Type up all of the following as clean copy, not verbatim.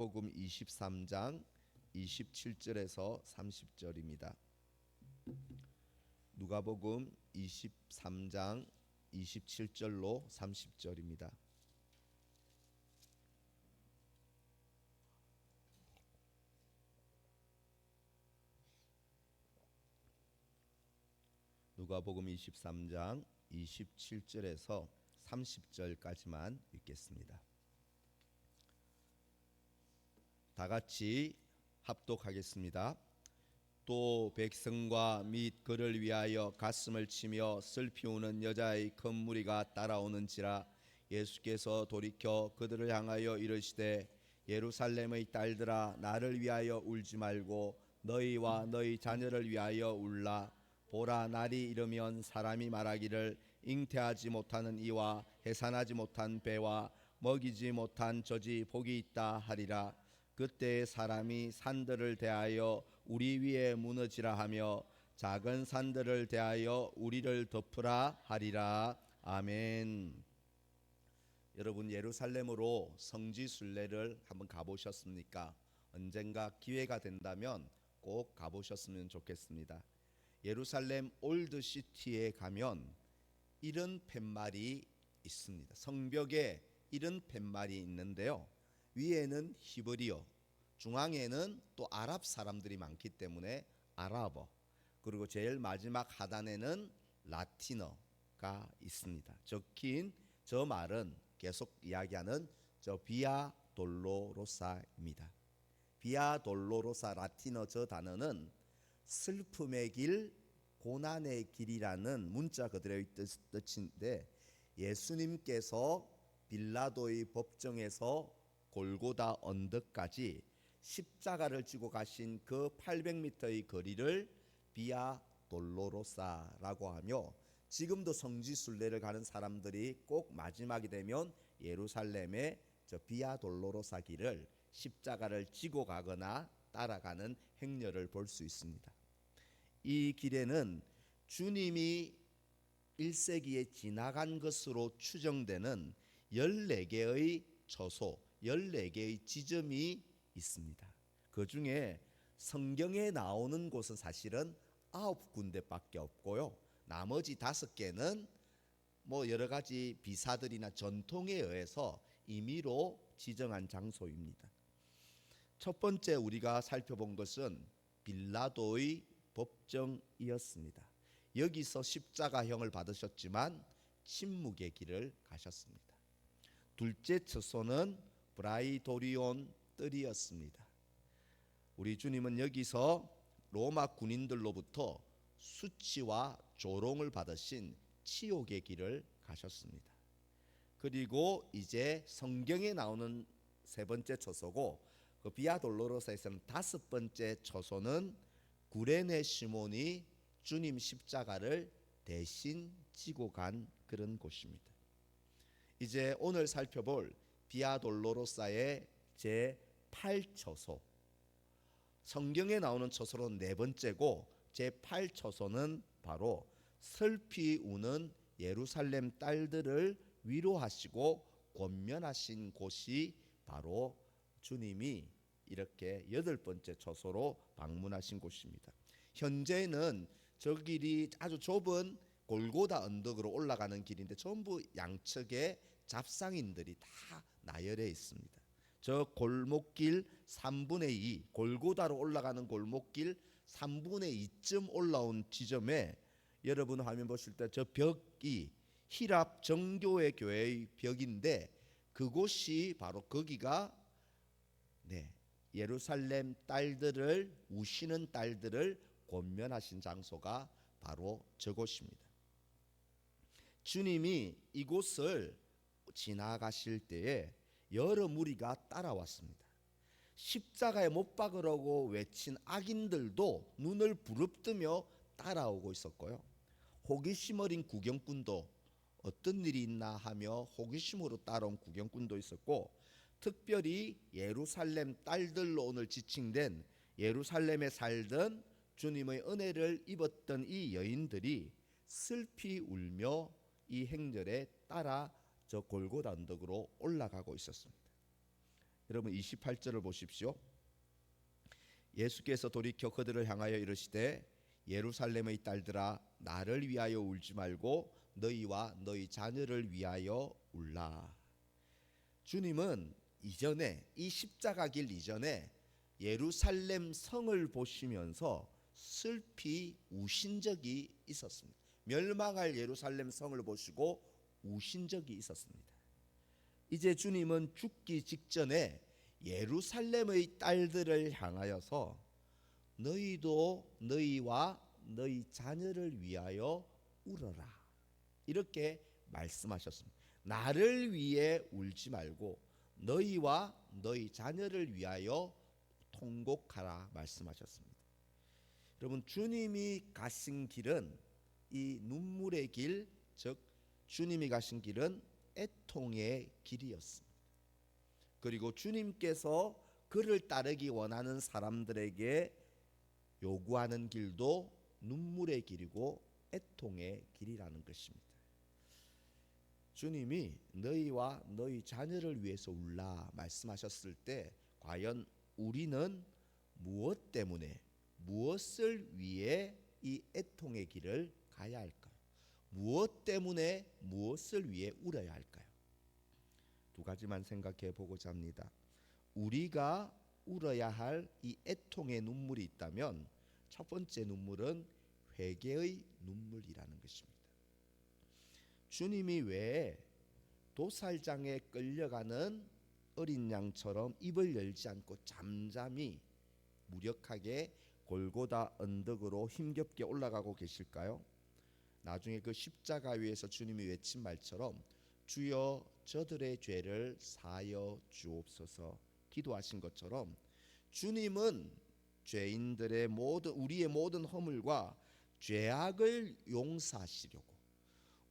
복음 23장 27절에서 30절입니다. 누가복음 23장 27절로 30절입니다. 누가복음 23장 27절에서 30절까지만 읽겠습니다. 다 같이 합독하겠습니다. 또 백성과 및 그를 위하여 가슴을 치며 슬피 우는 여자의 큰 무리가 따라오는지라. 예수께서 돌이켜 그들을 향하여 이르시되 예루살렘의 딸들아, 나를 위하여 울지 말고 너희와 너희 자녀를 위하여 울라. 보라, 날이 이르면 사람이 말하기를 잉태하지 못하는 이와 해산하지 못한 배와 먹이지 못한 젖이 복이 있다 하리라. 그때 사람이 산들을 대하여 우리 위에 무너지라 하며 작은 산들을 대하여 우리를 덮으라 하리라. 아멘. 여러분, 예루살렘으로 성지 순례를 한번 가보셨습니까? 언젠가 기회가 된다면 꼭 가보셨으면 좋겠습니다. 예루살렘 올드시티에 가면 이런 팻말이 있습니다. 성벽에 이런 팻말이 있는데요, 위에는 히브리어, 중앙에는 또 아랍 사람들이 많기 때문에 아랍어, 그리고 제일 마지막 하단에는 라틴어가 있습니다. 적힌 저 말은 계속 이야기하는 저 비아 돌로로사입니다. 비아 돌로로사, 라틴어 저 단어는 슬픔의 길, 고난의 길이라는 문자 그대로의 뜻인데, 예수님께서 빌라도의 법정에서 골고다 언덕까지 십자가를 지고 가신 그 800m의 거리를 비아 돌로로사라고 하며, 지금도 성지 순례를 가는 사람들이 꼭 마지막이 되면 예루살렘의 저 비아 돌로로사 길을 십자가를 지고 가거나 따라가는 행렬을 볼 수 있습니다. 이 길에는 주님이 1세기에 지나간 것으로 추정되는 14개의 처소, 14개의 지점이 있습니다. 그 중에 성경에 나오는 곳은 사실은 9군데밖에 없고요, 나머지 5개는 여러 가지 비사들이나 전통에 의해서 임의로 지정한 장소입니다. 첫 번째 우리가 살펴본 것은 빌라도의 법정이었습니다. 여기서 십자가형을 받으셨지만 침묵의 길을 가셨습니다. 둘째 처소는 브라이도리온 뜰이었습니다. 우리 주님은 여기서 로마 군인들로부터 수치와 조롱을 받으신 치욕의 길을 가셨습니다. 그리고 이제 성경에 나오는 세 번째 처소고, 그 비아 돌로로사에서는 5번째 처소는 구레네 시몬이 주님 십자가를 대신 지고 간 그런 곳입니다. 이제 오늘 살펴볼 비아 돌로로사의 제8처소, 성경에 나오는 처소로는 4번째고 제8처소는 바로 슬피 우는 예루살렘 딸들을 위로하시고 권면하신 곳이 바로 주님이 이렇게 8번째 처소로 방문하신 곳입니다. 현재는 저 길이 아주 좁은 골고다 언덕으로 올라가는 길인데 전부 양측에 잡상인들이 다 나열해 있습니다. 저 골목길 3분의 2, 골고다로 올라가는 골목길 3분의 2쯤 올라온 지점에, 여러분 화면 보실 때 저 벽이 히랍 정교회 교회의 벽인데, 그곳이 바로 거기가 예루살렘 딸들을, 우시는 딸들을 권면하신 장소가 바로 저곳입니다. 주님이 이곳을 지나가실 때에 여러 무리가 따라왔습니다. 십자가에 못 박으라고 외친 악인들도 눈을 부릅뜨며 따라오고 있었고요, 호기심 어린 구경꾼도 어떤 일이 있나 하며 호기심으로 따라온 구경꾼도 있었고, 특별히 예루살렘 딸들로 오늘 지칭된 예루살렘에 살던 주님의 은혜를 입었던 이 여인들이 슬피 울며 이 행렬에 따라 저 골고다 언덕으로 올라가고 있었습니다. 여러분 28절을 보십시오. 예수께서 돌이켜 그들을 향하여 이르시되 예루살렘의 딸들아 나를 위하여 울지 말고 너희와 너희 자녀를 위하여 울라. 주님은 이전에 이 십자가 길 이전에 예루살렘 성을 보시면서 슬피 우신 적이 있었습니다. 멸망할 예루살렘 성을 보시고 우신 적이 있었습니다. 이제 주님은 죽기 직전에 예루살렘의 딸들을 향하여서 너희도 너희와 너희 자녀를 위하여 울어라 이렇게 말씀하셨습니다. 나를 위해 울지 말고 너희와 너희 자녀를 위하여 통곡하라 말씀하셨습니다. 여러분 주님이 가신 길은 이 눈물의 길, 즉 주님이 가신 길은 애통의 길이었습니다. 그리고 주님께서 그를 따르기 원하는 사람들에게 요구하는 길도 눈물의 길이고 애통의 길이라는 것입니다. 주님이 너희와 너희 자녀를 위해서 울라 말씀하셨을 때 과연 우리는 무엇 때문에 무엇을 위해 이 애통의 길을 가야 할까요? 무엇 때문에 무엇을 위해 울어야 할까요? 두 가지만 생각해 보고자 합니다. 우리가 울어야 할 이 애통의 눈물이 있다면 첫 번째 눈물은 회개의 눈물이라는 것입니다. 주님이 왜 도살장에 끌려가는 어린 양처럼 입을 열지 않고 잠잠히 무력하게 골고다 언덕으로 힘겹게 올라가고 계실까요? 나중에 그 십자가 위에서 주님이 외친 말처럼 주여 저들의 죄를 사하여 주옵소서 기도하신 것처럼 주님은 죄인들의 모든 우리의 모든 허물과 죄악을 용서하시려고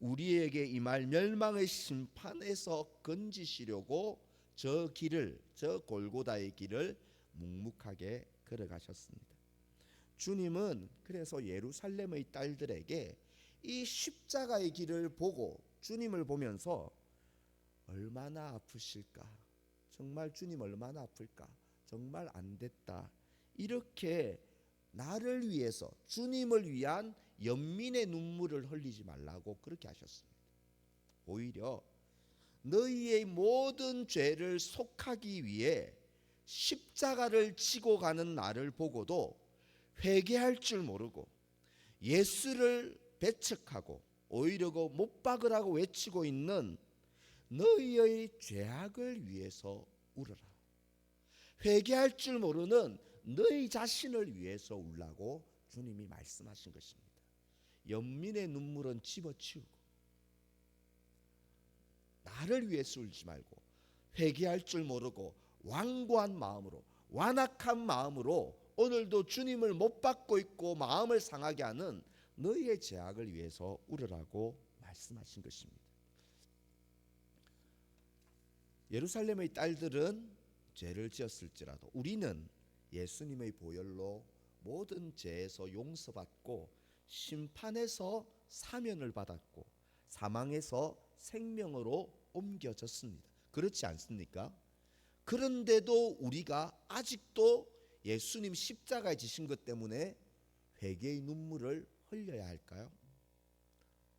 우리에게 임할 멸망의 심판에서 건지시려고 저 길을 저 골고다의 길을 묵묵하게 걸어가셨습니다. 주님은 그래서 예루살렘의 딸들에게 이 십자가의 길을 보고 주님을 보면서 얼마나 아프실까? 정말 주님 얼마나 아플까? 정말 안 됐다. 이렇게 나를 위해서 주님을 위한 연민의 눈물을 흘리지 말라고 그렇게 하셨습니다. 오히려 너희의 모든 죄를 속하기 위해 십자가를 지고 가는 나를 보고도 회개할 줄 모르고 예수를 배척하고 오히려 못 박으라고 외치고 있는 너희의 죄악을 위해서 울어라. 회개할 줄 모르는 너희 자신을 위해서 울라고 주님이 말씀하신 것입니다. 연민의 눈물은 집어치우고 나를 위해서 울지 말고 회개할 줄 모르고 완고한 마음으로 완악한 마음으로 오늘도 주님을 못 받고 있고 마음을 상하게 하는 너희의 죄악을 위해서 울으라고 말씀하신 것입니다. 예루살렘의 딸들은 죄를 지었을지라도 우리는 예수님의 보혈로 모든 죄에서 용서받고 심판에서 사면을 받았고 사망에서 생명으로 옮겨졌습니다. 그렇지 않습니까? 그런데도 우리가 아직도 예수님 십자가에 지신 것 때문에 회개의 눈물을 흘려야 할까요?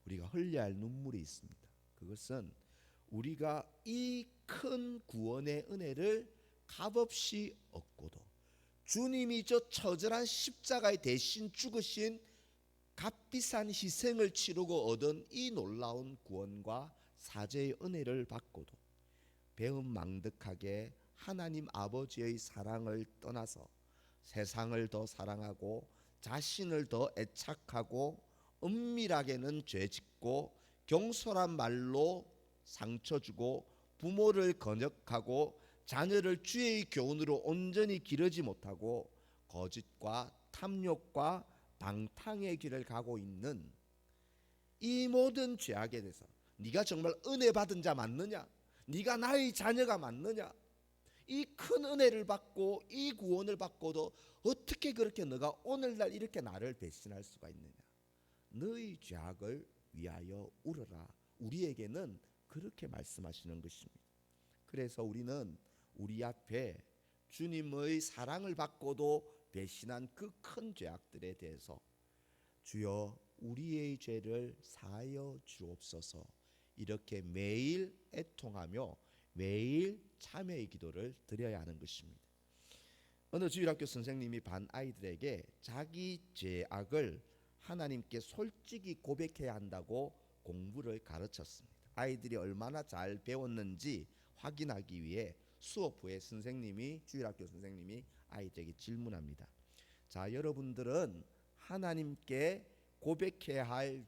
우리가 흘려야 할 눈물이 있습니다. 그것은 우리가 이 큰 구원의 은혜를 값없이 얻고도 주님이 저 처절한 십자가에 대신 죽으신 값비싼 희생을 치르고 얻은 이 놀라운 구원과 사죄의 은혜를 받고도 배은망덕하게 하나님 아버지의 사랑을 떠나서 세상을 더 사랑하고 자신을 더 애착하고 은밀하게는 죄짓고 경솔한 말로 상처 주고 부모를 건역하고 자녀를 주의 교훈으로 온전히 기르지 못하고 거짓과 탐욕과 방탕의 길을 가고 있는 이 모든 죄악에 대해서 네가 정말 은혜 받은 자 맞느냐? 네가 나의 자녀가 맞느냐? 이 큰 은혜를 받고 이 구원을 받고도 어떻게 그렇게 너가 오늘날 이렇게 나를 배신할 수가 있느냐? 너의 죄악을 위하여 울어라. 우리에게는 그렇게 말씀하시는 것입니다. 그래서 우리는 우리 앞에 주님의 사랑을 받고도 배신한 그 큰 죄악들에 대해서 주여 우리의 죄를 사하여 주옵소서 이렇게 매일 애통하며 매일 참회의 기도를 드려야 하는 것입니다. 어느 주일학교 선생님이 반 아이들에게 자기 죄악을 하나님께 솔직히 고백해야 한다고 공부를 가르쳤습니다. 아이들이 얼마나 잘 배웠는지 확인하기 위해 수업 후에 주일학교 선생님이 아이들에게 질문합니다. 자, 여러분들은 하나님께 고백해야 할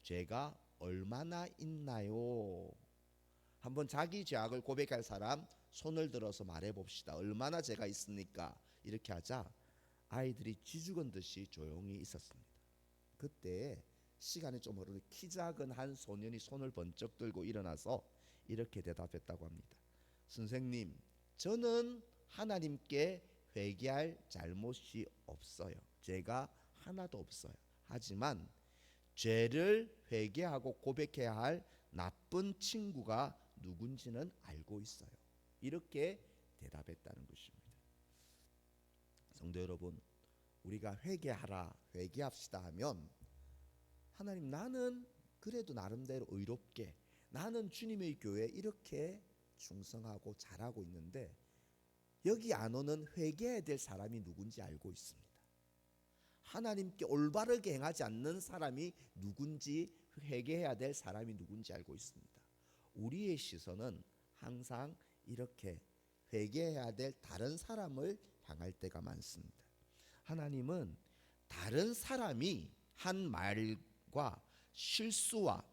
죄가 얼마나 있나요? 한번 자기 죄악을 고백할 사람 손을 들어서 말해 봅시다. 얼마나 죄가 있습니까? 이렇게 하자 아이들이 쥐죽은 듯이 조용히 있었습니다. 그때 시간이 좀 흐르는 키 작은 한 소년이 손을 번쩍 들고 일어나서 이렇게 대답했다고 합니다. 선생님, 저는 하나님께 회개할 잘못이 없어요. 죄가 하나도 없어요. 하지만 죄를 회개하고 고백해야 할 나쁜 친구가 누군지는 알고 있어요. 이렇게 대답했다는 것입니다. 성도 여러분, 우리가 회개합시다 하면 하나님, 나는 그래도 나름대로 의롭게, 나는 주님의 교회에 이렇게 충성하고 잘하고 있는데 여기 안 오는 회개해야 될 사람이 누군지 알고 있습니다. 하나님께 올바르게 행하지 않는 사람이 누군지, 회개해야 될 사람이 누군지 알고 있습니다. 우리의 시선은 항상 이렇게 회개해야 될 다른 사람을 향할 때가 많습니다. 하나님은 다른 사람이 한 말과 실수와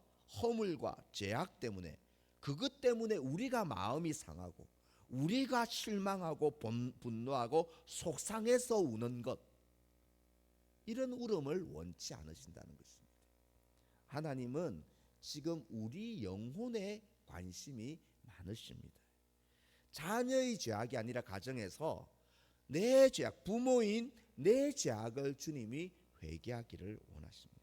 허물과 죄악 때문에, 그것 때문에 우리가 마음이 상하고 우리가 실망하고 분노하고 속상해서 우는 것, 이런 울음을 원치 않으신다는 것입니다. 하나님은 지금 우리 영혼에 관심이 많으십니다. 자녀의 죄악이 아니라 가정에서 내 죄악, 부모인 내 죄악을 주님이 회개하기를 원하십니다.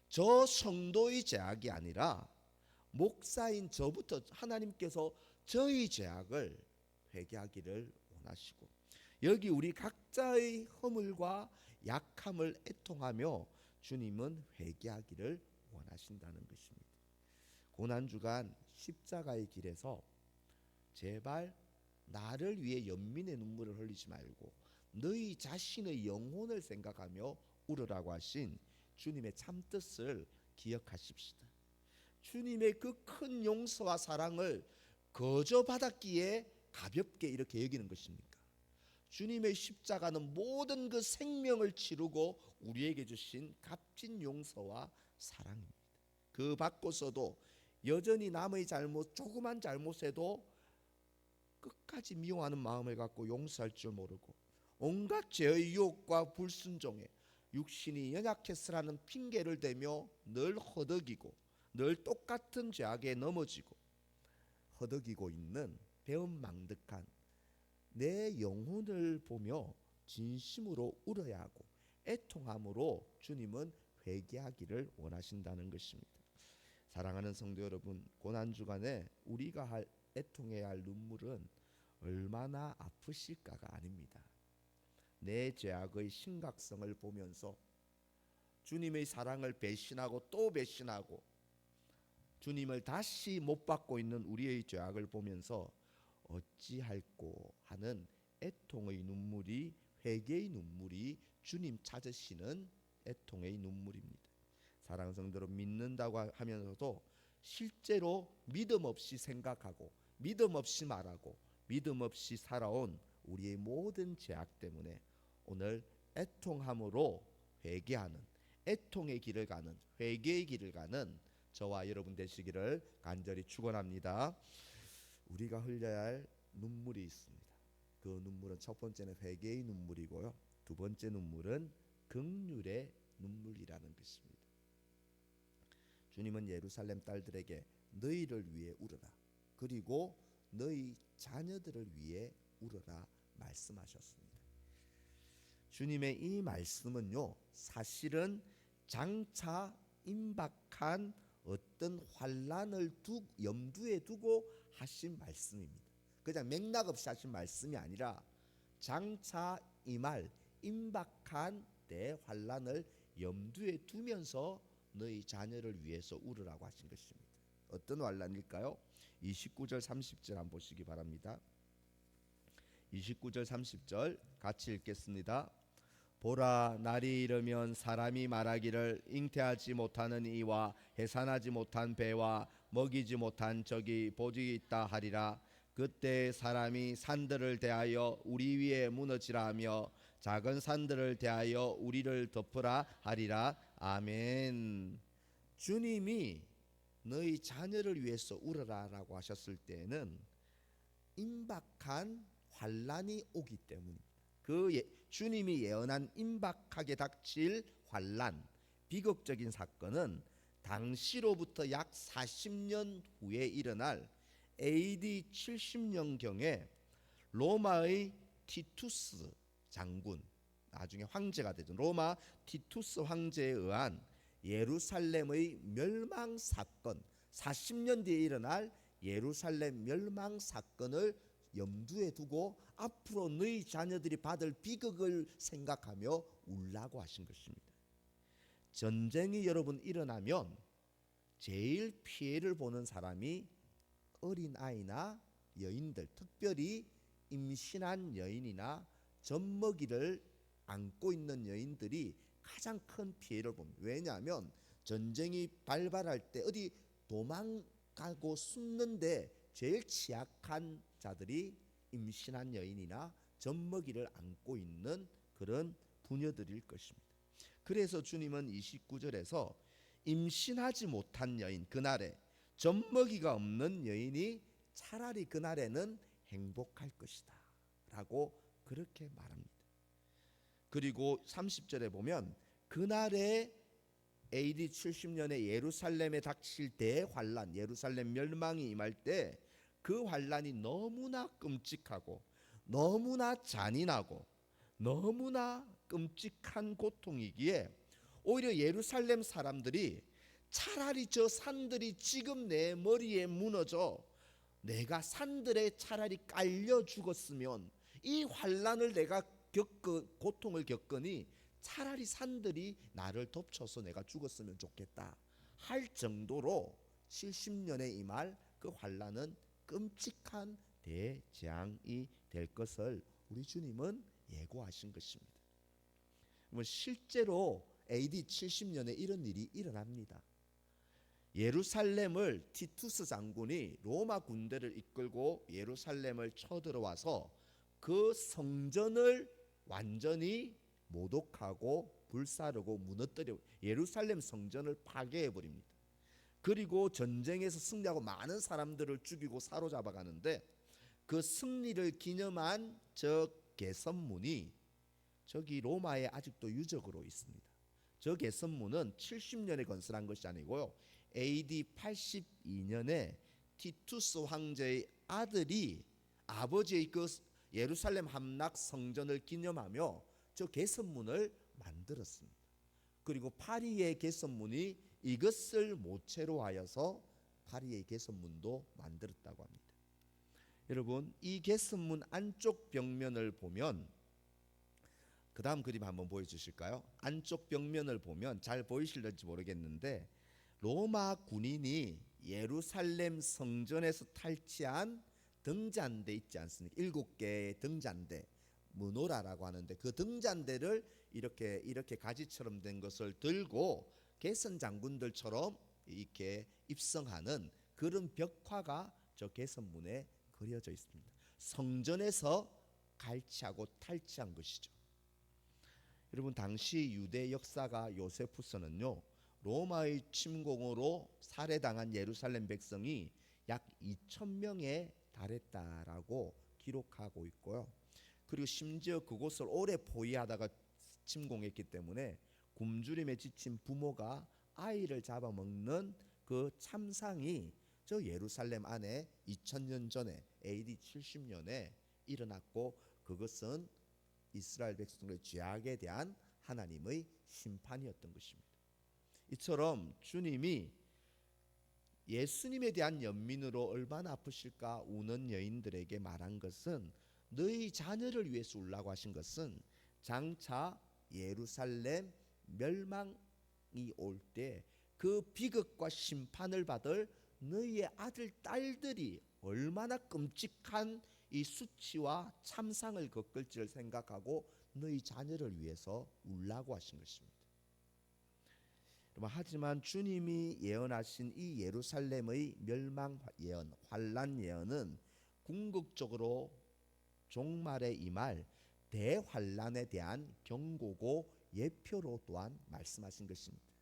저 성도의 죄악이 아니라 목사인 저부터 하나님께서 저의 죄악을 회개하기를 원하시고, 여기 우리 각자의 허물과 약함을 애통하며 주님은 회개하기를 원하신다는 것입니다. 고난주간 십자가의 길에서 제발 나를 위해 연민의 눈물을 흘리지 말고 너희 자신의 영혼을 생각하며 울으라고 하신 주님의 참뜻을 기억하십시다. 주님의 그 큰 용서와 사랑을 거저 받았기에 가볍게 이렇게 여기는 것입니까? 주님의 십자가는 모든 그 생명을 치르고 우리에게 주신 값진 용서와 사랑입니다. 그 받고서도 여전히 남의 잘못, 조그만 잘못에도 끝까지 미워하는 마음을 갖고 용서할 줄 모르고 온갖 죄의 유혹과 불순종에 육신이 연약했으라는 핑계를 대며 늘 허덕이고 늘 똑같은 죄악에 넘어지고 허덕이고 있는 배은망덕한 내 영혼을 보며 진심으로 울어야 하고 애통함으로 주님은 회개하기를 원하신다는 것입니다. 사랑하는 성도 여러분, 고난주간에 우리가 애통해야 할 눈물은 얼마나 아프실까가 아닙니다. 내 죄악의 심각성을 보면서 주님의 사랑을 배신하고 또 배신하고 주님을 다시 못 받고 있는 우리의 죄악을 보면서 어찌할꼬 하는 애통의 눈물이, 회개의 눈물이 주님 찾으시는 애통의 눈물입니다. 사랑하는 성도 여러분, 믿는다고 하면서도 실제로 믿음 없이 생각하고 믿음 없이 말하고 믿음 없이 살아온 우리의 모든 죄악 때문에 오늘 애통함으로 회개하는, 애통의 길을 가는, 회개의 길을 가는 저와 여러분 되시기를 간절히 축원합니다. 우리가 흘려야 할 눈물이 있습니다. 그 눈물은 첫 번째는 회개의 눈물이고요, 두 번째 눈물은 긍휼의 눈물이라는 것입니다. 주님은 예루살렘 딸들에게 너희를 위해 울어라, 그리고 너희 자녀들을 위해 울어라 말씀하셨습니다. 주님의 이 말씀은요, 사실은 장차 임박한 어떤 환난을 염두에 두고 하신 말씀입니다. 그냥 맥락 없이 하신 말씀이 아니라 장차 임할 임박한 대환란을 염두에 두면서 너희 자녀를 위해서 울으라고 하신 것입니다. 어떤 환란일까요? 29절 30절 한번 보시기 바랍니다. 29절 30절 같이 읽겠습니다. 보라, 날이 이르면 사람이 말하기를 잉태하지 못하는 이와 해산하지 못한 배와 먹이지 못한 적이 보지 있다 하리라. 그때 사람이 산들을 대하여 우리 위에 무너지라 하며 작은 산들을 대하여 우리를 덮으라 하리라. 아멘. 주님이 너희 자녀를 위해서 울어라라고 하셨을 때는 임박한 환란이 오기 때문입니다. 주님이 예언한 임박하게 닥칠 환란, 비극적인 사건은 당시로부터 약 40년 후에 일어날 AD 70년경에 로마의 티투스 장군, 나중에 황제가 되죠. 로마 티투스 황제에 의한 예루살렘의 멸망 사건, 40년 뒤에 일어날 예루살렘 멸망 사건을 염두에 두고 앞으로 너희 자녀들이 받을 비극을 생각하며 울라고 하신 것입니다. 전쟁이 여러분 일어나면 제일 피해를 보는 사람이 어린아이나 여인들, 특별히 임신한 여인이나 젖먹이를 안고 있는 여인들이 가장 큰 피해를 봅니다. 왜냐하면 전쟁이 발발할 때 어디 도망가고 숨는데 제일 취약한 자들이 임신한 여인이나 젖먹이를 안고 있는 그런 부녀들일 것입니다. 그래서 주님은 29절에서 임신하지 못한 여인, 그날에 젖먹이가 없는 여인이 차라리 그날에는 행복할 것이다 라고 그렇게 말합니다. 그리고 30절에 보면 그날에 AD 70년에 예루살렘에 닥칠 대환란, 예루살렘 멸망이 임할 때 그 환란이 너무나 끔찍하고 너무나 잔인하고 너무나 끔찍한 고통이기에 오히려 예루살렘 사람들이 차라리 저 산들이 지금 내 머리에 무너져 내가 산들에 차라리 깔려 죽었으면, 이 환란을 내가 고통을 겪으니 차라리 산들이 나를 덮쳐서 내가 죽었으면 좋겠다 할 정도로 70년에 임할 그 환란은 끔찍한 대재앙이 될 것을 우리 주님은 예고하신 것입니다. 실제로 AD 70년에 이런 일이 일어납니다. 예루살렘을 티투스 장군이 로마 군대를 이끌고 예루살렘을 쳐들어와서 그 성전을 완전히 모독하고 불사르고 무너뜨려 예루살렘 성전을 파괴해 버립니다. 그리고 전쟁에서 승리하고 많은 사람들을 죽이고 사로잡아 가는데 그 승리를 기념한 저 개선문이 저기 로마에 아직도 유적으로 있습니다. 저 개선문은 70년에 건설한 것이 아니고요, AD 82년에 티투스 황제의 아들이 아버지의 그 예루살렘 함락 성전을 기념하며 저 개선문을 만들었습니다. 그리고 파리의 개선문이 이것을 모체로 하여서 파리의 개선문도 만들었다고 합니다. 여러분, 이 개선문 안쪽 벽면을 보면, 그 다음 그림 한번 보여주실까요? 안쪽 벽면을 보면 잘 보이실는지 모르겠는데 로마 군인이 예루살렘 성전에서 탈취한 등잔대 있지 않습니까? 7개의 등잔대, 무노라라고 하는데 그 등잔대를 이렇게 가지처럼 된 것을 들고 개선 장군들처럼 이렇게 입성하는 그런 벽화가 저 개선문에 그려져 있습니다. 성전에서 갈취하고 탈취한 것이죠. 여러분, 당시 유대 역사가 요세푸스는요, 로마의 침공으로 살해당한 예루살렘 백성이 약 2,000명에 달했다라고 기록하고 있고요. 그리고 심지어 그곳을 오래 포위하다가 침공했기 때문에 굶주림에 지친 부모가 아이를 잡아먹는 그 참상이 저 예루살렘 안에 2000년 전에 AD 70년에 일어났고, 그것은 이스라엘 백성들의 죄악에 대한 하나님의 심판이었던 것입니다. 이처럼 주님이 예수님에 대한 연민으로 얼마나 아프실까 우는 여인들에게 말한 것은, 너희 자녀를 위해서 울라고 하신 것은 장차 예루살렘 멸망이 올 때 그 비극과 심판을 받을 너희의 아들 딸들이 얼마나 끔찍한 이 수치와 참상을 겪을지를 생각하고 너희 자녀를 위해서 울라고 하신 것입니다. 하지만 주님이 예언하신 이 예루살렘의 멸망 예언, 환란 예언은 궁극적으로 종말에 임할 대환란에 대한 경고고 예표로 또한 말씀하신 것입니다.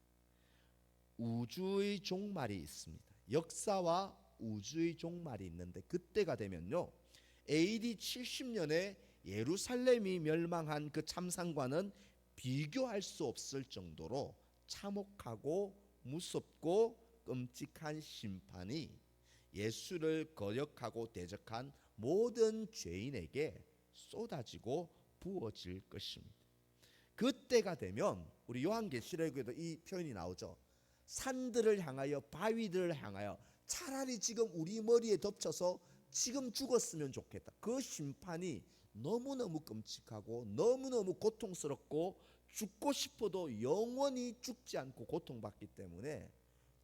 우주의 종말이 있습니다. 역사와 우주의 종말이 있는데, 그때가 되면요, AD 70년에 예루살렘이 멸망한 그 참상과는 비교할 수 없을 정도로 참혹하고 무섭고 끔찍한 심판이 예수를 거역하고 대적한 모든 죄인에게 쏟아지고 부어질 것입니다. 그때가 되면 우리 요한계시록에도 이 표현이 나오죠. 산들을 향하여, 바위들을 향하여, 차라리 지금 우리 머리에 덮쳐서 지금 죽었으면 좋겠다. 그 심판이 너무너무 끔찍하고 너무너무 고통스럽고 죽고 싶어도 영원히 죽지 않고 고통받기 때문에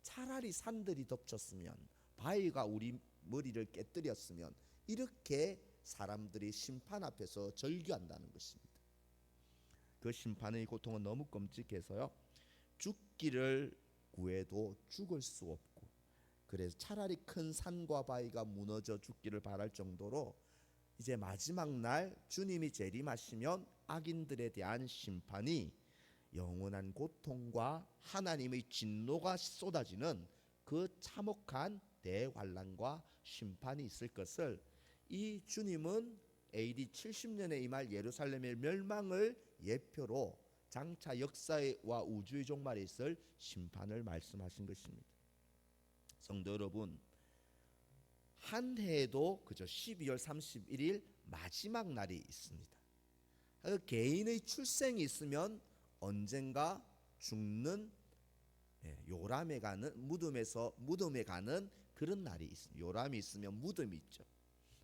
차라리 산들이 덮쳤으면, 바위가 우리 머리를 깨뜨렸으면, 이렇게 사람들이 심판 앞에서 절규한다는 것입니다. 그 심판의 고통은 너무 끔찍해서요, 죽기를 구해도 죽을 수 없고, 그래서 차라리 큰 산과 바위가 무너져 죽기를 바랄 정도로 이제 마지막 날 주님이 재림하시면 악인들에 대한 심판이 영원한 고통과 하나님의 진노가 쏟아지는 그 참혹한 대환란과 심판이 있을 것을, 이 주님은 AD 70년에 임할 예루살렘의 멸망을 예표로 장차 역사와 우주의 종말에 있을 심판을 말씀하신 것입니다. 성도 여러분, 한 해에도 그저 12월 31일 마지막 날이 있습니다. 개인의 출생이 있으면 언젠가 죽는, 요람에 가는, 무덤에 가는 그런 날이 있습니다. 요람이 있으면 무덤이 있죠.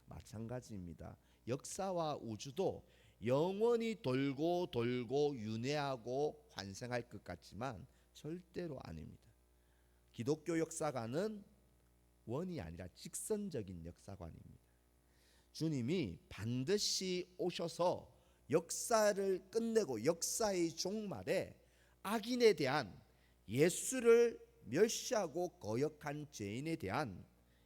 마찬가지입니다. 역사와 우주도 영원히 돌고 돌고 윤회하고 환생할 것 같지만 절대로 아닙니다. 기독교 역사관은 원이 아니라 직선적인 역사관입니다. 주님이 반드시 오셔서 역사를 끝내고 역사의 종말에 악인에 대한, 예수를 멸시하고 거역한 죄인에 대한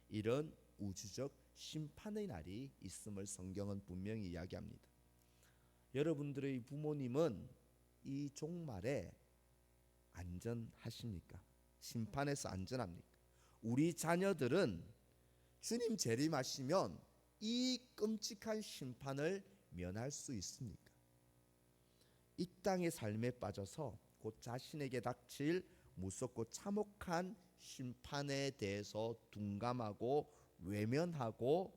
이런 우주적 심판의 날이 있음을 성경은 분명히 이야기합니다. 여러분들의 부모님은 이 종말에 안전하십니까? 심판에서 안전합니까? 우리 자녀들은 주님 재림하시면 이 끔찍한 심판을 면할 수 있습니까? 이 땅의 삶에 빠져서 곧 자신에게 닥칠 무섭고 참혹한 심판에 대해서 둔감하고 외면하고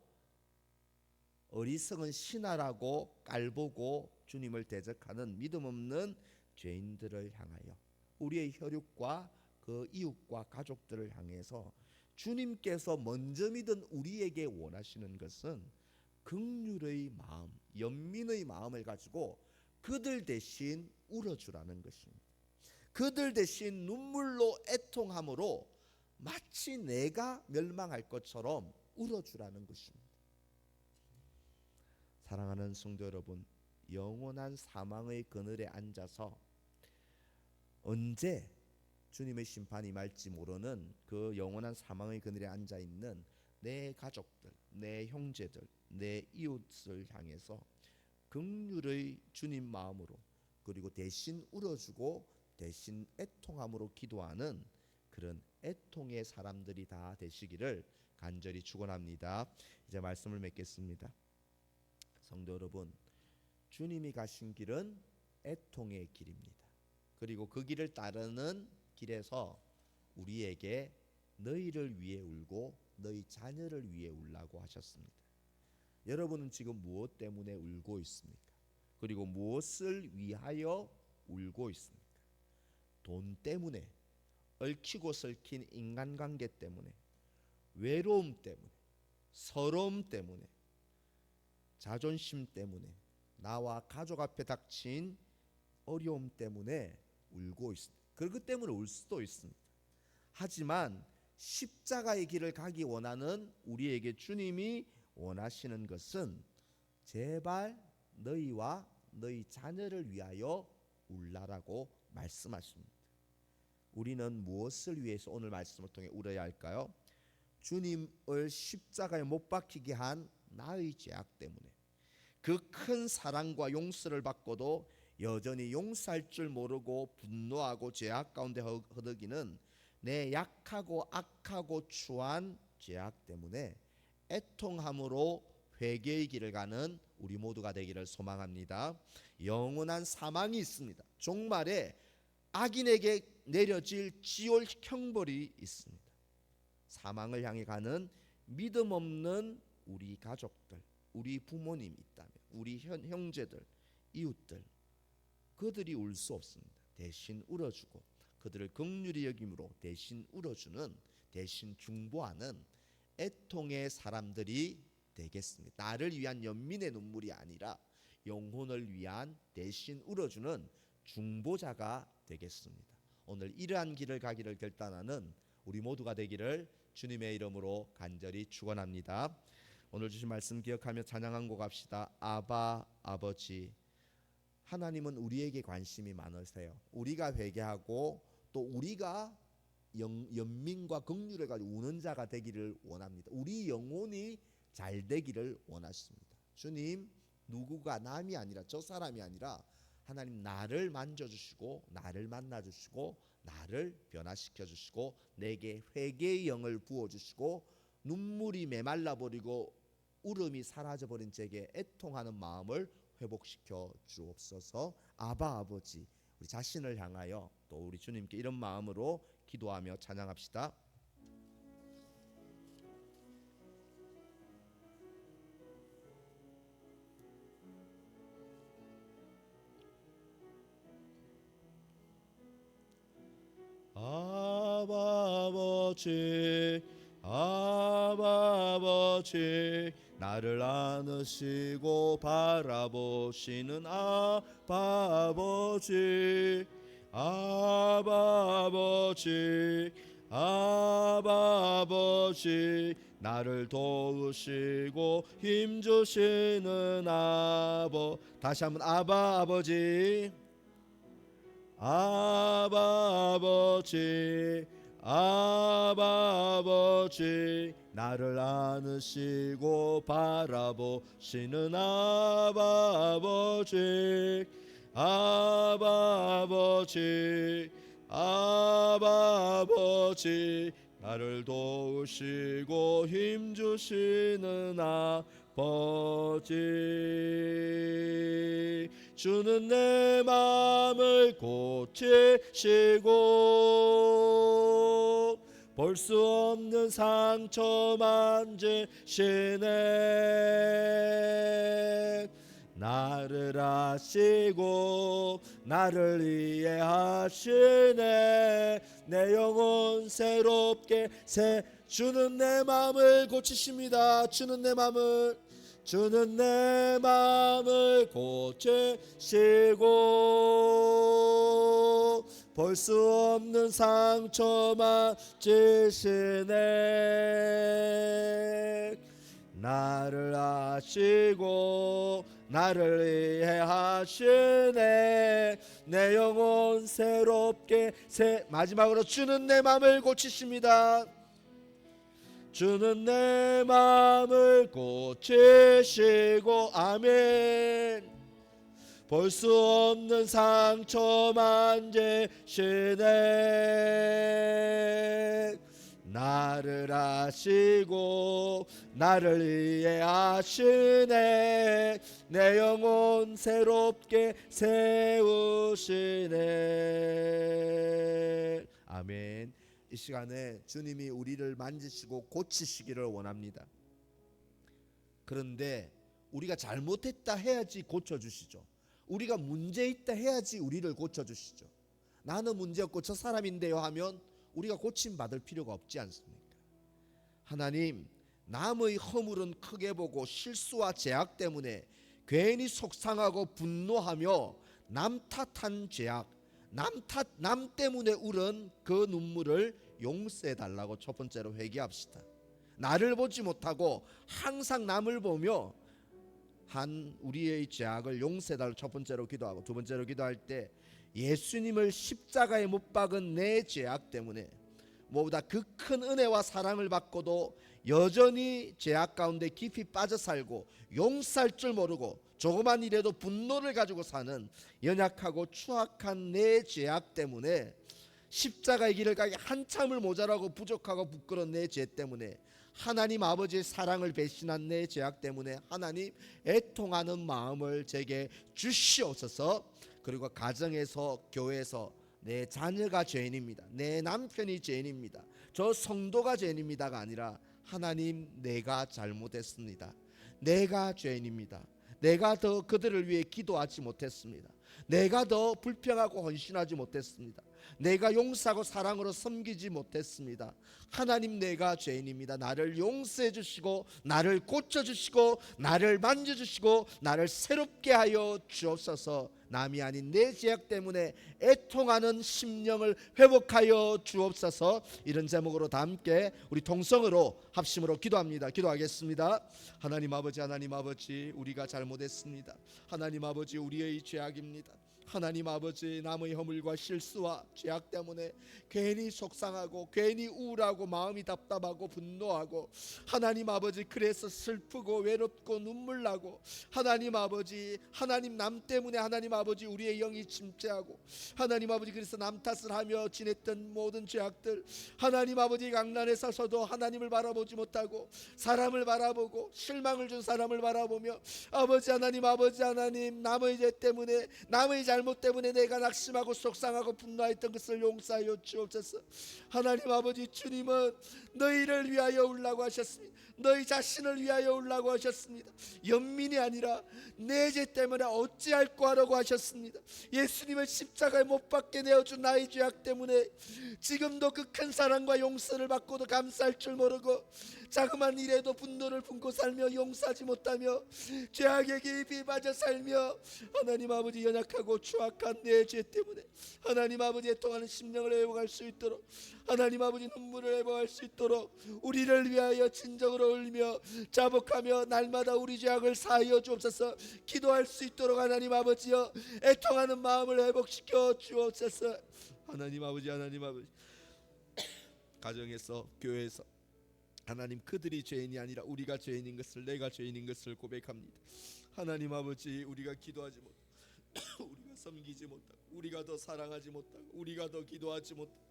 어리석은 신하라고 깔보고 주님을 대적하는 믿음 없는 죄인들을 향하여, 우리의 혈육과 그 이웃과 가족들을 향해서 주님께서 먼저 믿은 우리에게 원하시는 것은 긍휼의 마음, 연민의 마음을 가지고 그들 대신 울어주라는 것입니다. 그들 대신 눈물로 애통함으로 마치 내가 멸망할 것처럼 울어주라는 것입니다. 사랑하는 성도 여러분, 영원한 사망의 그늘에 앉아서 언제 주님의 심판이 임할지 모르는 그 영원한 사망의 그늘에 앉아 있는 내 가족들, 내 형제들, 내 이웃을 향해서 긍휼의 주님 마음으로, 그리고 대신 울어주고 대신 애통함으로 기도하는 그런 애통의 사람들이 다 되시기를 간절히 축원합니다. 이제 말씀을 맺겠습니다. 성도 여러분, 주님이 가신 길은 애통의 길입니다. 그리고 그 길을 따르는 길에서 우리에게 너희를 위해 울고 너희 자녀를 위해 울라고 하셨습니다. 여러분은 지금 무엇 때문에 울고 있습니까? 그리고 무엇을 위하여 울고 있습니까? 돈 때문에, 얽히고 설킨 인간관계 때문에, 외로움 때문에, 서러움 때문에, 자존심 때문에, 나와 가족 앞에 닥친 어려움 때문에 울고 있습니다. 그 때문에 울 수도 있습니다. 하지만 십자가의 길을 가기 원하는 우리에게 주님이 원하시는 것은 제발 너희와 너희 자녀를 위하여 울라라고 말씀하십니다. 우리는 무엇을 위해서 오늘 말씀을 통해 울어야 할까요? 주님을 십자가에 못 박히게 한 나의 죄악 때문에, 그 큰 사랑과 용서를 받고도 여전히 용서할 줄 모르고 분노하고 죄악 가운데 허덕이는 내 약하고 악하고 추한 죄악 때문에 애통함으로 회개의 길을 가는 우리 모두가 되기를 소망합니다. 영원한 사망이 있습니다. 종말에 악인에게 내려질 지옥 형벌이 있습니다. 사망을 향해 가는 믿음 없는 우리 가족들, 우리 부모님 있다면, 우리 형제들, 이웃들, 그들이 울 수 없습니다. 대신 울어주고 그들을 긍휼히 여김으로 대신 울어주는, 대신 중보하는 애통의 사람들이 되겠습니다. 나를 위한 연민의 눈물이 아니라 영혼을 위한 대신 울어주는 중보자가 되겠습니다. 오늘 이러한 길을 가기를 결단하는 우리 모두가 되기를 주님의 이름으로 간절히 축원합니다. 오늘 주신 말씀 기억하며 찬양 한 곡 합시다. 아바 아버지. 하나님은 우리에게 관심이 많으세요. 우리가 회개하고 또 우리가 연민과 긍휼을 가지고 우는 자가 되기를 원합니다. 우리 영혼이 잘 되기를 원하십니다. 주님, 누구가 남이 아니라, 저 사람이 아니라 하나님 나를 만져주시고 나를 만나주시고 나를 변화시켜 주시고 내게 회개의 영을 부어주시고 눈물이 메말라 버리고 울음이 사라져 버린 제게 애통하는 마음을 회복시켜 주옵소서. 아바 아버지, 우리 자신을 향하여 또 우리 주님께 이런 마음으로 기도하며 찬양합시다. 아바 아버지, 아바 아버지, 나를 안으시고 바라보시는 아바 아버지, 아바 아버지, 아바 아버지, 나를 도우시고 힘주시는 다시 한번 아바 아버지, 아바 아버지, 아바 아버지, 나를 안으시고 바라보시는 아바 아버지, 아바 아버지, 아바 아버지, 나를 도우시고 힘주시는 아버지, 주는 내 마음을 고치시고 볼 수 없는 상처 만지시네. 나를 아시고 나를 이해하시네. 내 영혼 새롭게 주는 내 마음을 고치십니다. 주는 내 마음을 고치시고 볼 수 없는 상처만 지시네. 나를 아시고 나를 이해하시네. 내 영혼 새롭게 마지막으로 주는 내 마음을 고치십니다. 주는 내 마음을 고치시고 아멘. 볼 수 없는 상처 만지시네. 나를 아시고 나를 이해하시네. 내 영혼 새롭게 세우시네. 아멘. 이 시간에 주님이 우리를 만지시고 고치시기를 원합니다. 그런데 우리가 잘못했다 해야지 고쳐주시죠. 우리가 문제 있다 해야지 우리를 고쳐주시죠. 나는 문제 없고 저 사람인데요 하면 우리가 고침받을 필요가 없지 않습니까? 하나님, 남의 허물은 크게 보고 실수와 죄악 때문에 괜히 속상하고 분노하며 남 탓한 죄악, 남 때문에 울은 그 눈물을 용서해 달라고 첫 번째로 회개합시다. 나를 보지 못하고 항상 남을 보며 한 우리의 죄악을 용서해 달라고 첫 번째로 기도하고, 두 번째로 기도할 때 예수님을 십자가에 못 박은 내 죄악 때문에 무엇보다 그 큰 은혜와 사랑을 받고도 여전히 죄악 가운데 깊이 빠져 살고 용서할 줄 모르고 조그만 일에도 분노를 가지고 사는 연약하고 추악한 내 죄악 때문에, 십자가의 길을 가기 한참을 모자라고 부족하고 부끄러운 내 죄 때문에, 하나님 아버지의 사랑을 배신한 내 죄악 때문에 하나님 애통하는 마음을 제게 주시옵소서. 그리고 가정에서, 교회에서 내 자녀가 죄인입니다, 내 남편이 죄인입니다, 저 성도가 죄인입니다가 아니라 하나님, 내가 잘못했습니다, 내가 죄인입니다, 내가 더 그들을 위해 기도하지 못했습니다, 내가 더 불평하고 헌신하지 못했습니다, 내가 용서하고 사랑으로 섬기지 못했습니다. 하나님, 내가 죄인입니다. 나를 용서해 주시고 나를 고쳐 주시고 나를 만져 주시고 나를 새롭게 하여 주옵소서. 남이 아닌 내 죄악 때문에 애통하는 심령을 회복하여 주옵소서. 이런 제목으로 다 함께 우리 통성으로 합심으로 기도합니다. 기도하겠습니다. 하나님 아버지, 하나님 아버지, 우리가 잘못했습니다. 하나님 아버지, 우리의 죄악입니다. 하나님 아버지, 남의 허물과 실수와 죄악 때문에 괜히 속상하고 괜히 우울하고 마음이 답답하고 분노하고, 하나님 아버지, 그래서 슬프고 외롭고 눈물 나고, 하나님 아버지, 하나님 남 때문에 하나님 아버지 우리의 영이 침체하고, 하나님 아버지 그래서 남 탓을 하며 지냈던 모든 죄악들, 하나님 아버지 강난에 서서도 하나님을 바라보지 못하고 사람을 바라보고 실망을 준 사람을 바라보며, 아버지 하나님, 아버지 하나님, 남의 죄 때문에 남의 잘못 때문에 내가 낙심하고 속상하고 분노했던 것을 용서하여 주옵소서. 하나님 아버지, 주님은 너희를 위하여 울라고 하셨습니다. 너희 자신을 위하여 울라고 하셨습니다. 연민이 아니라 내 죄 때문에 어찌할꼬 하라고 하셨습니다. 예수님을 십자가에 못 박게 내어준 나의 죄악 때문에 지금도 그 큰 사랑과 용서를 받고도 감사할 줄 모르고 자그만 일에도 분노를 품고 살며 용서하지 못하며 죄악에 깊이 빠져 살며, 하나님 아버지, 연약하고 추악한 내 죄 때문에 하나님 아버지의 통하는 심령을 회복할 수 있도록, 하나님 아버지 눈물을 회복할 수 있도록 우리를 위하여 진정으로 울며 자복하며 날마다 우리 죄악을 사하여 주옵소서. 기도할 수 있도록 하나님 아버지여 애통하는 마음을 회복시켜 주옵소서. 하나님 아버지, 하나님 아버지, 가정에서, 교회에서 하나님, 그들이 죄인이 아니라 우리가 죄인인 것을, 내가 죄인인 것을 고백합니다. 하나님 아버지, 우리가 기도하지 못하고 우리가 섬기지 못하고 우리가 더 사랑하지 못하고 우리가 더 기도하지 못하고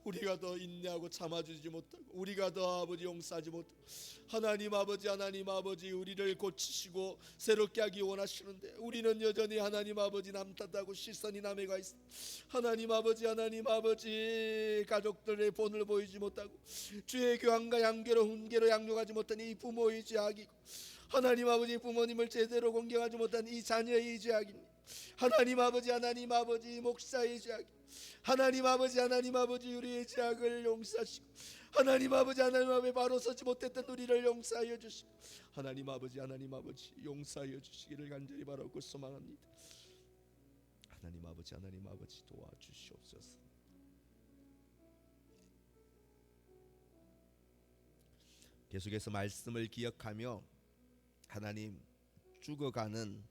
우리가 더 인내하고 참아주지 못하고 우리가 더 아버지 용서하지 못하고, 하나님 아버지, 하나님 아버지, 우리를 고치시고 새롭게 하기 원하시는데 우리는 여전히 하나님 아버지 남 탓하고 시선이 남에 가 있어. 하나님 아버지, 하나님 아버지, 가족들의 본을 보이지 못하고 주의 교환과 양계로 훈계로 양육하지 못한 이 부모의 죄악이고, 하나님 아버지, 부모님을 제대로 공경하지 못한 이 자녀의 죄악입니다. 하나님 아버지, 하나님 아버지, 목사의 죄악, 하나님 아버지, 하나님 아버지, 우리의 죄악을 용서하시고, 하나님 아버지, 하나님 아버지, 바로 서지 못했던 우리를 용서하여 주시고, 하나님 아버지, 하나님 아버지, 용서하여 주시기를 간절히 바라고 소망합니다. 하나님 아버지, 하나님 아버지, 도와주시옵소서. 계속해서 말씀을 기억하며 하나님, 죽어가는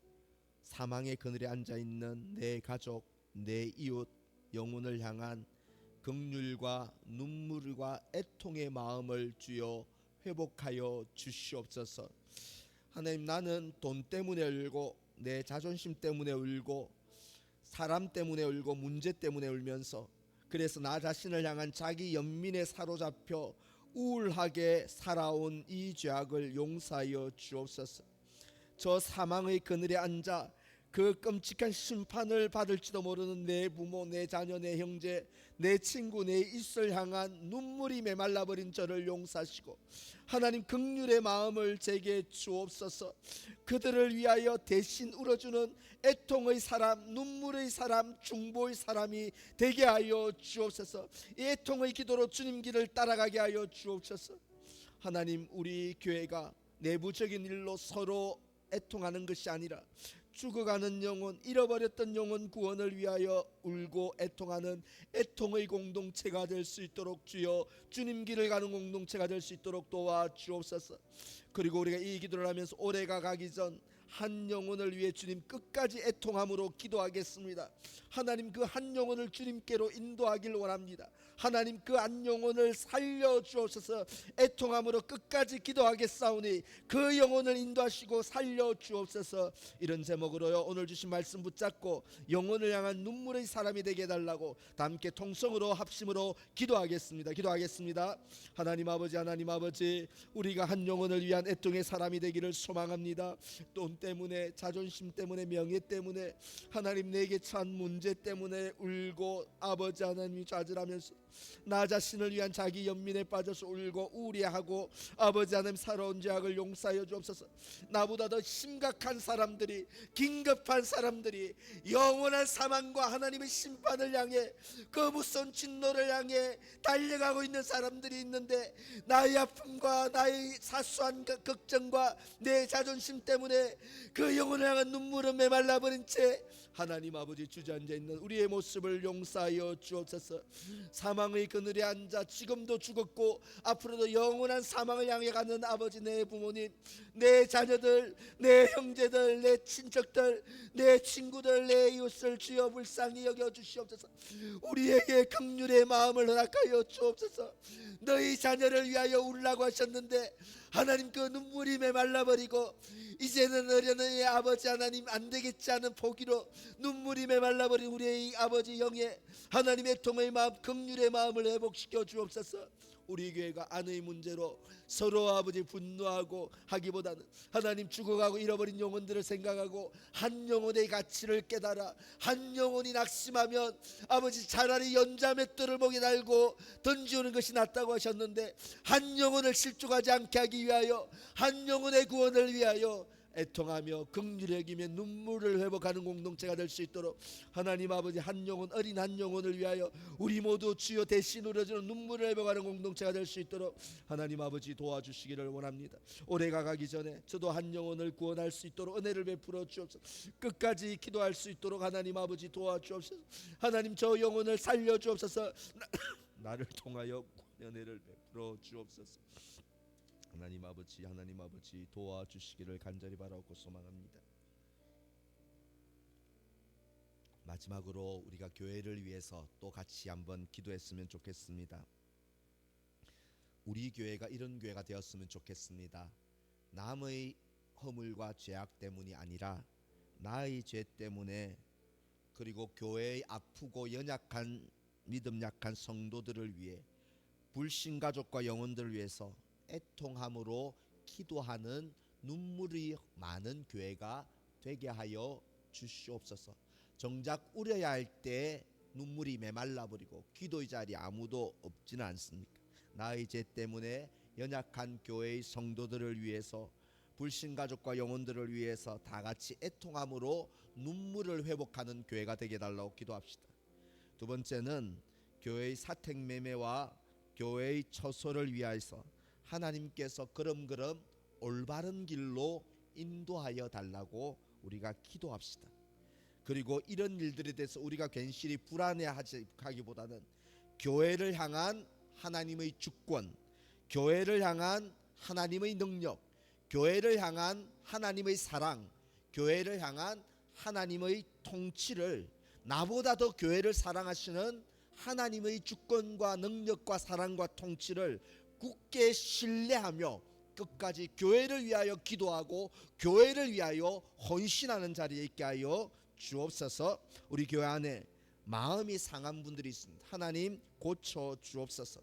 사망의 그늘에 앉아있는 내 가족, 내 이웃, 영혼을 향한 긍휼과 눈물과 애통의 마음을 주여 회복하여 주시옵소서. 하나님, 나는 돈 때문에 울고 내 자존심 때문에 울고 사람 때문에 울고 문제 때문에 울면서, 그래서 나 자신을 향한 자기 연민에 사로잡혀 우울하게 살아온 이 죄악을 용서하여 주옵소서. 저 사망의 그늘에 앉아 그 끔찍한 심판을 받을지도 모르는 내 부모, 내 자녀, 내 형제, 내 친구, 내 이웃을 향한 눈물이 메말라버린 저를 용서하시고 하나님, 긍휼의 마음을 제게 주옵소서. 그들을 위하여 대신 울어주는 애통의 사람, 눈물의 사람, 중보의 사람이 되게 하여 주옵소서. 이 애통의 기도로 주님 길을 따라가게 하여 주옵소서. 하나님, 우리 교회가 내부적인 일로 서로 애통하는 것이 아니라 죽어가는 영혼, 잃어버렸던 영혼 구원을 위하여 울고 애통하는 애통의 공동체가 될 수 있도록 주여 주님 길을 가는 공동체가 될 수 있도록 도와주옵소서. 그리고 우리가 이 기도를 하면서 올해가 가기 전 한 영혼을 위해 주님 끝까지 애통함으로 기도하겠습니다. 하나님, 그 한 영혼을 주님께로 인도하길 원합니다. 하나님, 그 한 영혼을 살려주옵소서. 애통함으로 끝까지 기도하겠사오니 그 영혼을 인도하시고 살려주옵소서. 이런 제목으로요, 오늘 주신 말씀 붙잡고 영혼을 향한 눈물의 사람이 되게 해달라고 다 함께 통성으로 합심으로 기도하겠습니다. 하나님 아버지, 하나님 아버지, 우리가 한 영혼을 위한 애통의 사람이 되기를 소망합니다. 돈 때문에, 자존심 때문에, 명예 때문에, 하나님 내게 처한 문제 때문에 울고 아버지 하나님이 좌절하면서 나 자신을 위한 자기 연민에 빠져서 울고 우려하고 아버지 하나님 살아온 죄악을 용서하여 주옵소서. 나보다 더 심각한 사람들이, 긴급한 사람들이 영원한 사망과 하나님의 심판을 향해, 그 무서운 진노를 향해 달려가고 있는 사람들이 있는데 나의 아픔과 나의 사소한 걱정과 내 자존심 때문에 그 영혼을 향한 눈물은 메말라버린 채 하나님 아버지 주저앉아 있는 우리의 모습을 용서하여 주옵소서. 사망의 그늘에 앉아 지금도 죽었고 앞으로도 영원한 사망을 향해 가는 아버지, 내 부모님, 내 자녀들, 내 형제들, 내 친척들, 내 친구들, 내 이웃을 주여 불쌍히 여겨 주시옵소서. 우리에게 긍휼의 마음을 허락하여 주옵소서. 너희 자녀를 위하여 울라고 하셨는데 하나님, 그 눈물이 메말라버리고 이제는 어린아이의 아버지 하나님 안 되겠지 하는 포기로 눈물이 메말라버린 우리의 아버지 영의 하나님의 통의 마음, 긍휼의 마음을 회복시켜 주옵소서. 우리 교회가 아내의 문제로 서로 아버지 분노하고 하기보다는 하나님, 죽어가고 잃어버린 영혼들을 생각하고 한 영혼의 가치를 깨달아 한 영혼이 낙심하면 아버지 차라리 연자맷돌을 목에 달고 던지우는 것이 낫다고 하셨는데, 한 영혼을 실족하지 않게 하기 위하여, 한 영혼의 구원을 위하여 애통하며 긍휼히 여기며 눈물을 회복하는 공동체가 될 수 있도록 하나님 아버지, 한 영혼, 어린 한 영혼을 위하여 우리 모두 주여 대신 우려주는 눈물을 회복하는 공동체가 될 수 있도록 하나님 아버지 도와주시기를 원합니다. 올해가 가기 전에 저도 한 영혼을 구원할 수 있도록 은혜를 베풀어 주옵소서. 끝까지 기도할 수 있도록 하나님 아버지 도와주옵소서. 하나님, 저 영혼을 살려 주옵소서. 나를 통하여 은혜를 베풀어 주옵소서. 하나님 아버지 도와주시기를 간절히 바라고 소망합니다. 마지막으로 우리가 교회를 위해서 또 같이 한번 기도했으면 좋겠습니다. 우리 교회가 이런 교회가 되었으면 좋겠습니다. 남의 허물과 죄악 때문이 아니라 나의 죄 때문에, 그리고 교회의 아프고 연약한, 믿음 약한 성도들을 위해, 불신 가족과 영혼들을 위해서 애통함으로 기도하는 눈물이 많은 교회가 되게 하여 주시옵소서. 정작 울어야 할 때 눈물이 메말라버리고 기도의 자리에 아무도 없지는 않습니까? 나의 죄 때문에 연약한 교회의 성도들을 위해서, 불신 가족과 영혼들을 위해서 다 같이 애통함으로 눈물을 회복하는 교회가 되게 달라고 기도합시다. 두 번째는 교회의 사택매매와 교회의 처소를 위하여서 하나님께서 그럼그럼 올바른 길로 인도하여 달라고 우리가 기도합시다. 그리고 이런 일들에 대해서 우리가 괜시리 불안해하기보다는 교회를 향한 하나님의 주권, 교회를 향한 하나님의 능력, 교회를 향한 하나님의 사랑, 교회를 향한 하나님의 통치를, 나보다 더 교회를 사랑하시는 하나님의 주권과 능력과 사랑과 통치를 굳게 신뢰하며 끝까지 교회를 위하여 기도하고 교회를 위하여 헌신하는 자리에 있게 하여 주옵소서. 우리 교회 안에 마음이 상한 분들이 있습니다. 하나님 고쳐 주옵소서.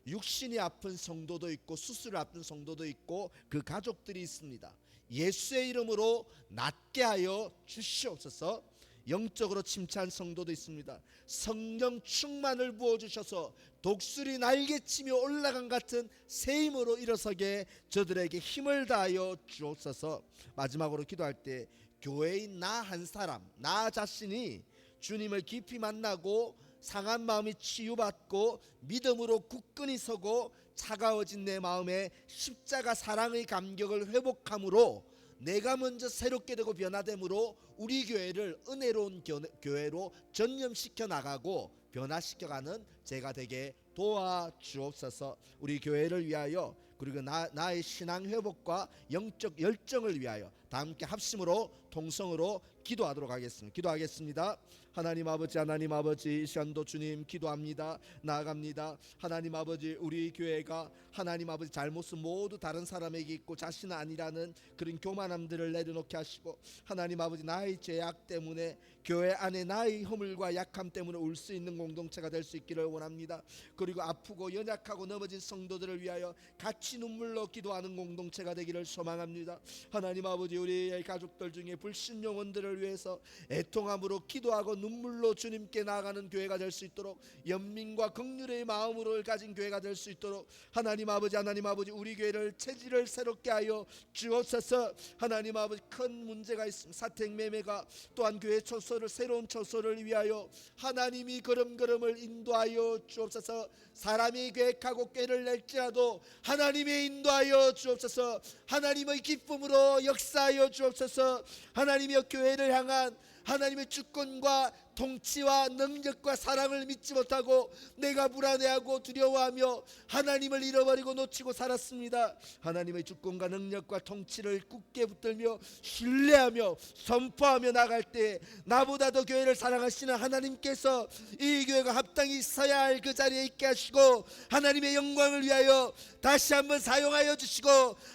육신이 아픈 성도도 있고 수술을 앞둔 성도도 있고 그 가족들이 있습니다. 예수의 이름으로 낫게 하여 주시옵소서. 영적으로 침체한 성도도 있습니다. 성령 충만을 부어주셔서 독수리 날개치며 올라간 같은 새 힘으로 일어서게 저들에게 힘을 다하여 주옵소서. 마지막으로 기도할 때 교회의 나 한 사람, 나 자신이 주님을 깊이 만나고 상한 마음이 치유받고 믿음으로 굳건히 서고 차가워진 내 마음에 십자가 사랑의 감격을 회복함으로 내가 먼저 새롭게 되고 변화됨으로 우리 교회를 은혜로운 교회로 전념시켜 나가고 변화시켜가는 제가 되게 도와주옵소서. 우리 교회를 위하여 그리고 나의 신앙 회복과 영적 열정을 위하여 다 함께 합심으로 통성으로 기도하도록 하겠습니다. 기도하겠습니다. 하나님 아버지, 하나님 아버지, 이 시간도 주님 기도합니다. 나아갑니다. 하나님 아버지, 우리 교회가 하나님 아버지 잘못은 모두 다른 사람에게 있고 자신은 아니라는 그런 교만함들을 내려놓게 하시고, 하나님 아버지, 나의 죄악 때문에 교회 안에 나의 허물과 약함 때문에 울 수 있는 공동체가 될 수 있기를 원합니다. 그리고 아프고 연약하고 넘어진 성도들을 위하여 같이 눈물로 기도하는 공동체가 되기를 소망합니다. 하나님 아버지, 우리의 가족들 중에 불신 영혼들을 위해서 애통함으로 기도하고 눈물로 주님께 나아가는 교회가 될 수 있도록, 연민과 긍휼의 마음으로 가진 교회가 될 수 있도록 하나님 아버지, 하나님 아버지, 우리 교회를 체질을 새롭게 하여 주옵소서. 하나님 아버지, 큰 문제가 있습니다. 사택매매가 또한 교회 처소를, 새로운 처소를 위하여 하나님이 걸음걸음을 인도하여 주옵소서. 사람이 계획하고 꾀를 낼지라도 하나님의 인도하여 주옵소서. 하나님의 기쁨으로 역사하여 주옵소서. 하나님의 교회를 향한 하나님의 주권과 통치와 능력과 사랑을 믿지 못하고 내가 불안해하고 두려워하며 하나님을 잃어버리고 놓치고 살았습니다. 하나님의 주권과 능력과 통치를 굳게 붙들며 신뢰하며 선포하며 나갈 때 나보다 더 교회를 사랑하시는 하나님께서 이 교회가 합당히 서야 할 그 자리에 있게 하시고 하나님의 영광을 위하여 다시 한번 사용하여 주시고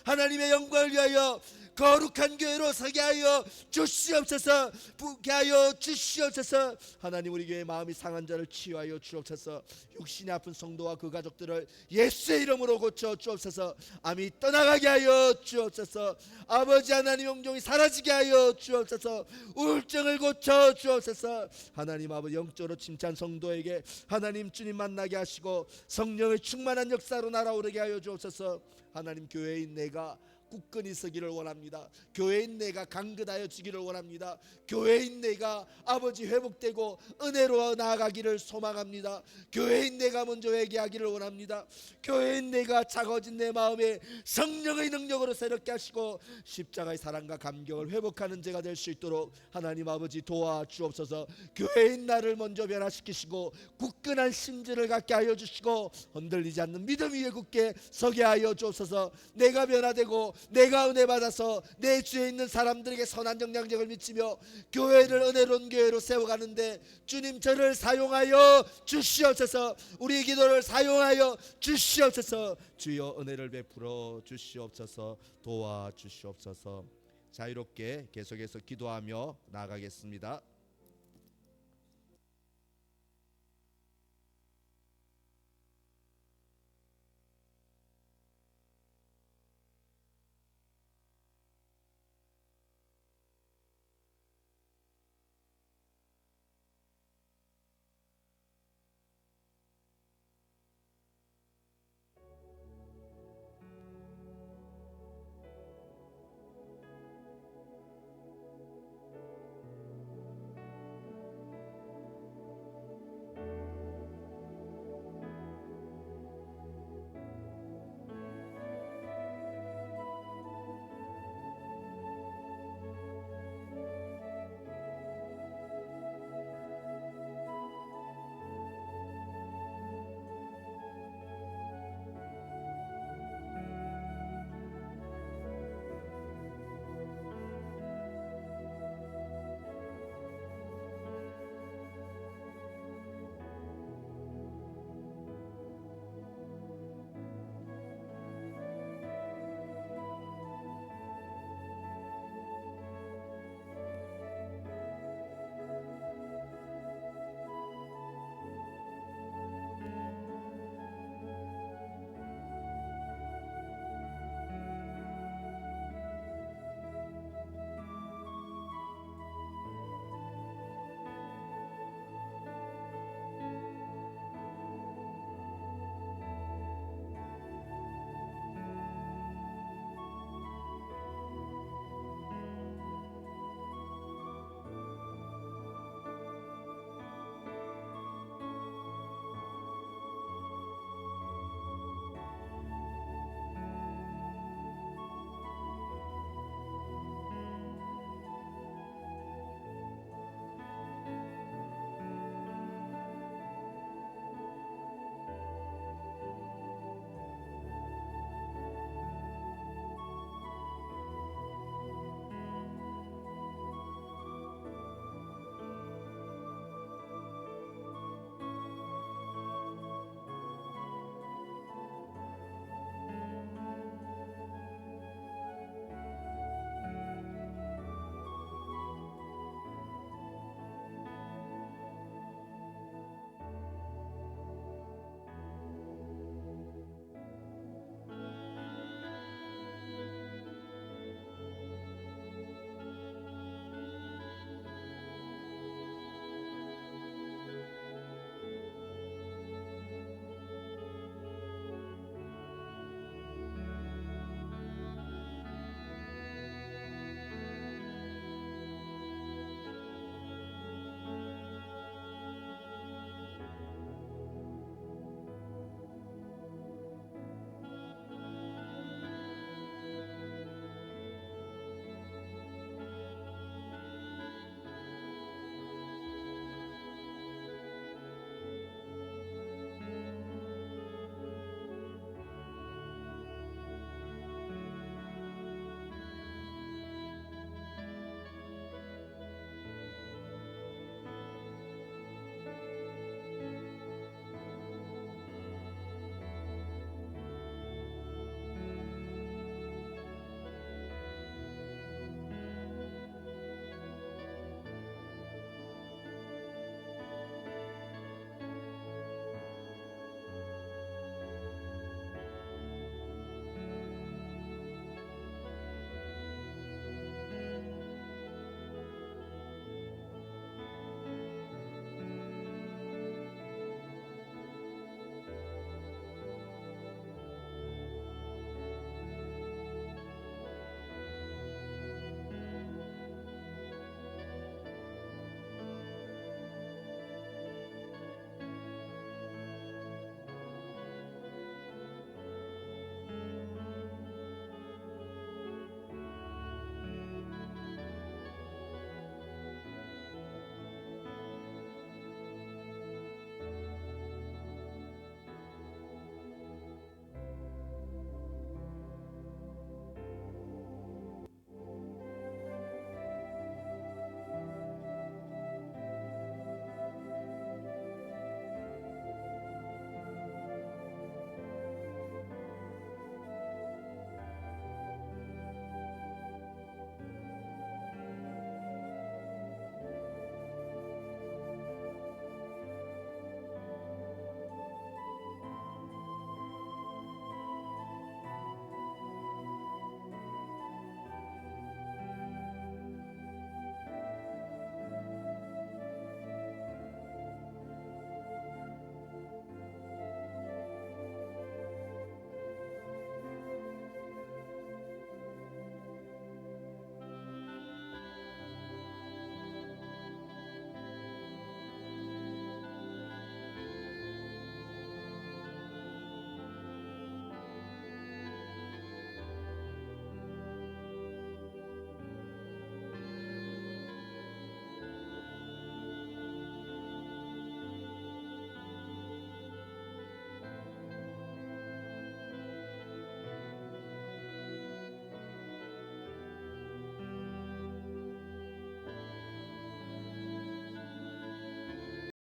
하나님의 영광을 위하여 거룩한 교회로 서게 하여 주시옵소서. 부게 하여 주시옵소서. 하나님, 우리 교회 마음이 상한 자를 치유하여 주옵소서. 육신이 아픈 성도와 그 가족들을 예수의 이름으로 고쳐 주옵소서. 암이 떠나가게 하여 주옵소서. 아버지 하나님, 영종이 사라지게 하여 주옵소서. 우울증을 고쳐 주옵소서. 하나님 아버지, 영적으로 침찬 성도에게 하나님 주님 만나게 하시고 성령의 충만한 역사로 날아오르게 하여 주옵소서. 하나님, 교회인 내가 굳건히 서기를 원합니다. 교회인 내가 강건하여 지기를 원합니다. 교회인 내가 아버지 회복되고 은혜로 나아가기를 소망합니다. 교회인 내가 먼저 회개하기를 원합니다. 교회인 내가 작아진 내 마음에 성령의 능력으로 새롭게 하시고 십자가의 사랑과 감격을 회복하는 제가 될 수 있도록 하나님 아버지 도와주옵소서. 교회인 나를 먼저 변화시키시고 굳건한 심지를 갖게 하여 주시고 흔들리지 않는 믿음 위에 굳게 서게 하여 주옵소서. 내가 변화되고 내가 은혜 받아서 내 주에 있는 사람들에게 선한 영향력을 미치며 교회를 은혜로운 교회로 세워가는데 주님, 저를 사용하여 주시옵소서. 우리 기도를 사용하여 주시옵소서. 주여, 은혜를 베풀어 주시옵소서. 도와주시옵소서. 자유롭게 계속해서 기도하며 나아가겠습니다.